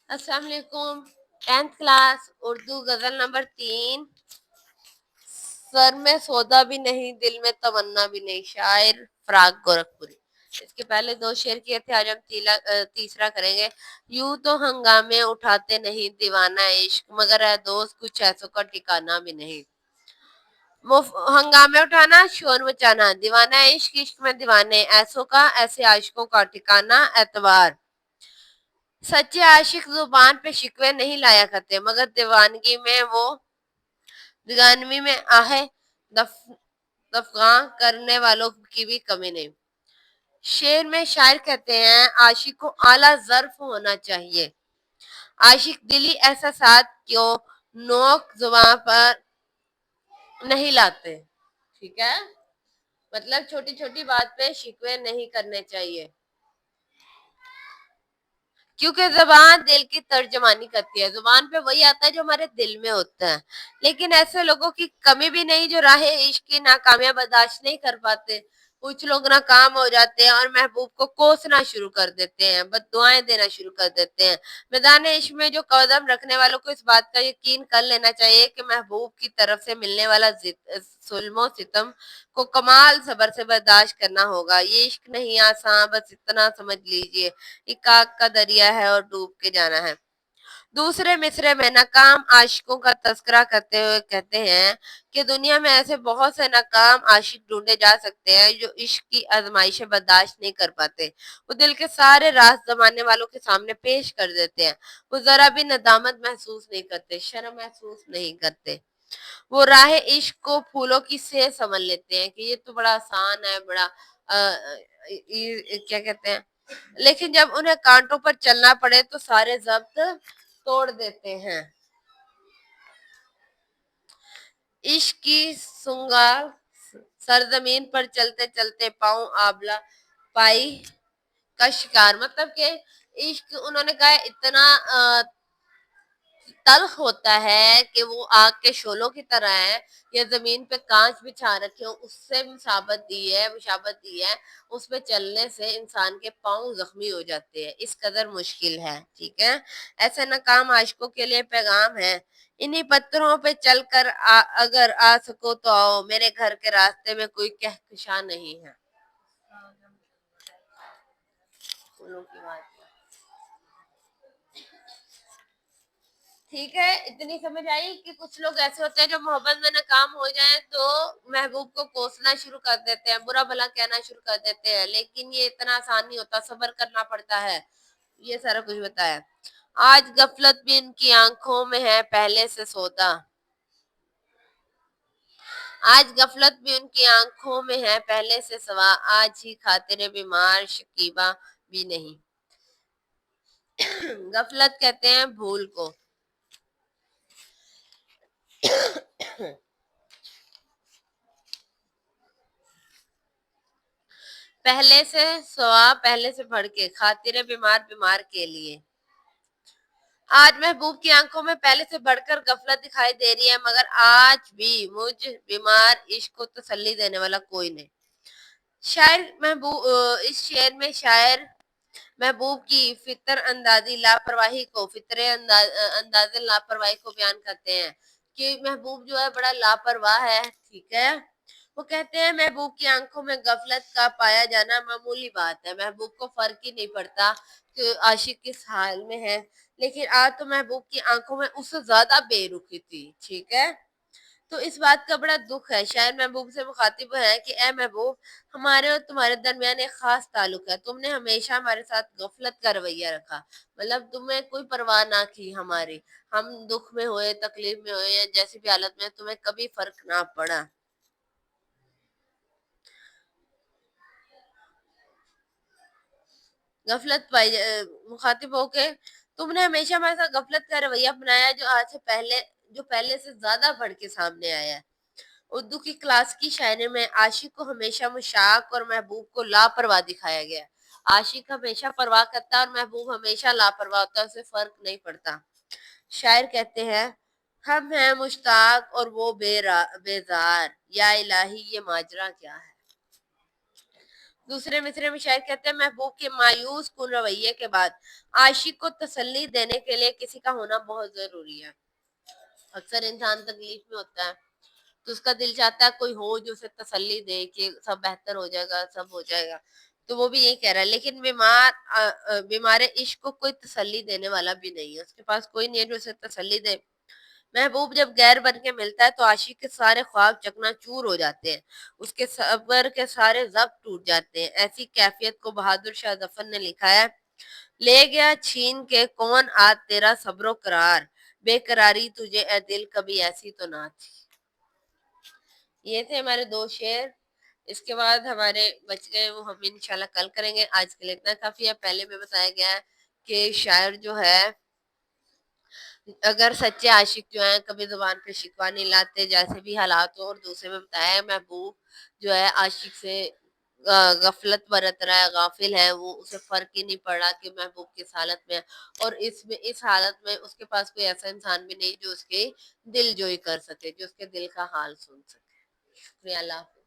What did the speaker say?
अस्सलाम वालेकुम। 10th class Urdu गजल नंबर 3। सर में सौदा भी नहीं, दिल में तमन्ना भी नहीं, शायर फराग गोरखपुरी। इसके पहले दो शेर किए थे, आज हम तीसरा करेंगे। यूं तो हंगामे उठाते नहीं दीवाना इश्क, मगर है दोस्त कुछ ऐसों का ठिकाना भी नहीं। हंगामे उठाना, शोर मचाना, दीवाना इश्क, इश्क में दीवाने, ऐसों का ऐसे आशिकों का ठिकाना एतबार। सच्चे आशिक जुबान पे शिकवे नहीं लाया करते, मगर दीवानगी में आहे दफ दफगा करने वालों की भी कमी नहीं। शेर में शायर कहते हैं, आशिक को आला ज़र्फ होना चाहिए। आशिक दिली एहसासात क्यों नोक जुबान पर नहीं लाते। ठीक है, मतलब छोटी छोटी बात पे शिकवे नहीं करने चाहिए, क्योंकि जुबान दिल की तर्जमानी करती है। जुबान पे वही आता है जो हमारे दिल में होता है। लेकिन ऐसे लोगों की कमी भी नहीं जो राह इश्क की नाकामियां बर्दाश्त नहीं कर पाते। कुछ लोग नाकाम हो जाते हैं और महबूब को कोसना शुरू कर देते हैं, बद्दुआएं देना शुरू कर देते हैं। मैदान इश्क में जो कदम रखने वालों को इस बात का यकीन कर लेना चाहिए कि महबूब की तरफ से मिलने वाला जुल्मो सितम को कमाल सबर से बर्दाश्त करना होगा। ये इश्क नहीं आसान, बस इतना समझ लीजिए, एक आग का दरिया है और डूब के जाना है। दूसरे मिसरे में नाकाम आशिकों का तस्करा करते हुए कहते हैं कि दुनिया में ऐसे बहुत से नाकाम आशिक ढूंढे जा सकते हैं जो इश्क की आजमाइशें बर्दाश्त नहीं कर पाते। वो दिल के सारे राज जमाने वालों के सामने पेश कर देते हैं। वो जरा भी नदामत महसूस नहीं करते, शर्म महसूस नहीं करते। वो राह इश्क को फूलों की से समझ लेते हैं कि ये तो बड़ा आसान है, बड़ा क्या कहते हैं, लेकिन जब उन्हें कांटों पर चलना पड़े तो सारे जब्त तोड़ देते हैं। इश्क की सुंगार सरजमीन पर चलते चलते पाँव आबला पाई का शिकार, मतलब कि इश्क उन्होंने कहा इतना तल्ख होता है कि वो आग के शोलों की तरह है, या जमीन पे कांच बिछा रखे हो उससे मुशाबत दी है। उस पे चलने से इंसान के पांव जख्मी हो जाते हैं, इस कदर मुश्किल है। ठीक है, ऐसे नाकाम आशिकों के लिए पैगाम है, इन्हीं पत्थरों पे चलकर अगर आ सको तो आओ, मेरे घर के रास्ते में कोई कहकशां नहीं है। फूलों की बात, ठीक है, इतनी समझ आई कि कुछ लोग ऐसे होते हैं जो मोहब्बत में नाकाम हो जाए तो महबूब को कोसना शुरू कर देते हैं, बुरा भला कहना शुरू कर देते हैं। लेकिन ये इतना आसान नहीं होता, सब्र करना पड़ता है। ये सारा कुछ बताया। आज गफलत भी इनकी आंखों में है पहले से सौदा, आज गफलत भी उनकी आंखों में है पहले से सवा, आज ही खातिर बीमार शकीबा भी नहीं। गफलत कहते हैं भूल को। पहले से सवा, पहले से बढ़ के, खातिर बीमार बीमार के लिए। आज महबूब की आंखों में पहले से बढ़कर गफलत दिखाई दे रही है, मगर आज भी मुझ बीमार इश्क को तसल्ली देने वाला कोई नहीं। इस शेर में शायर महबूब की फितर अंदाजी लापरवाही को, अंदाजे लापरवाही को बयान करते हैं कि महबूब जो है बड़ा लापरवाह है। ठीक है, वो कहते हैं महबूब की आंखों में गफलत का पाया जाना मामूली बात है, महबूब को फर्क ही नहीं पड़ता कि आशिक किस हाल में है। लेकिन आज तो महबूब की आंखों में उससे ज्यादा बेरुखी थी। ठीक है, तो इस बात का बड़ा दुख है। शायर महबूब से मुखातिब है कि ए महबूब, हमारे और तुम्हारे दरमियान एक खास ताल्लुक है, तुमने हमेशा हमारे साथ गफलत का रवैया रखा, मतलब तुम्हें कोई परवाह ना की हमारी, हम दुख में हुए, तकलीफ में हुए या जैसी भी हालत में, तुम्हें कभी फर्क ना पड़ा। गफलत पाई मुखातिब हो के, तुमने हमेशा हमारे साथ गफलत का रवैया अपनाया जो पहले से ज्यादा बढ़ के सामने आया है। उर्दू की क्लास की शायरी में आशिक को हमेशा मुशाक और महबूब को लापरवाह दिखाया गया है। आशिक हमेशा परवाह करता है और महबूब हमेशा लापरवाह होता है, उसे फर्क नहीं पड़ता। शायर कहते हैं, हम हैं मुश्ताक और वो बेजार, या इलाही ये माजरा क्या है। दूसरे मिसरे में शायर कहते हैं, महबूब के मायूस कुन रवैये के बाद आशिक को तसल्ली देने के लिए किसी का होना बहुत जरूरी है। अक्सर इंसान तकलीफ में होता है तो उसका दिल चाहता है कोई हो जो उसे तसल्ली दे कि सब बेहतर हो जाएगा, सब हो जाएगा। तो वो भी यही कह रहा है, लेकिन बीमार इश्क को कोई तसल्ली देने वाला भी नहीं है, उसके पास कोई नहीं है जो उसे तसल्ली दे। महबूब जब गैर बन के मिलता है तो आशिक के सारे ख्वाब चकनाचूर हो जाते हैं, उसके सब्र के सारे जब्त टूट जाते हैं। ऐसी कैफियत को बहादुर शाह जफर ने लिखा है, ले गया छीन के कौन आज तेरा सब्रो करार, बेकरारी तुझे ए दिल कभी ऐसी तो ना थी। ये थे हमारे दो शेर। इसके बाद हमारे बच गए वो हम इंशाल्लाह कल करेंगे। आज के लिए इतना काफी है। पहले में बताया गया है कि शायर जो है अगर सच्चे आशिक जो हैं कभी जुबान पे शिकवा नहीं लाते जैसे भी हालात हो। और दूसरे में बताया है महबूब जो है आशिक से गफलत बरत रहा है, गाफिल है वो, उसे फर्क ही नहीं पड़ा कि महबूब किस हालत में है। और इस हालत में उसके पास कोई ऐसा इंसान भी नहीं जो उसके दिल जोई कर सके, जो उसके दिल का हाल सुन सके। शुक्रिया, अल्लाह।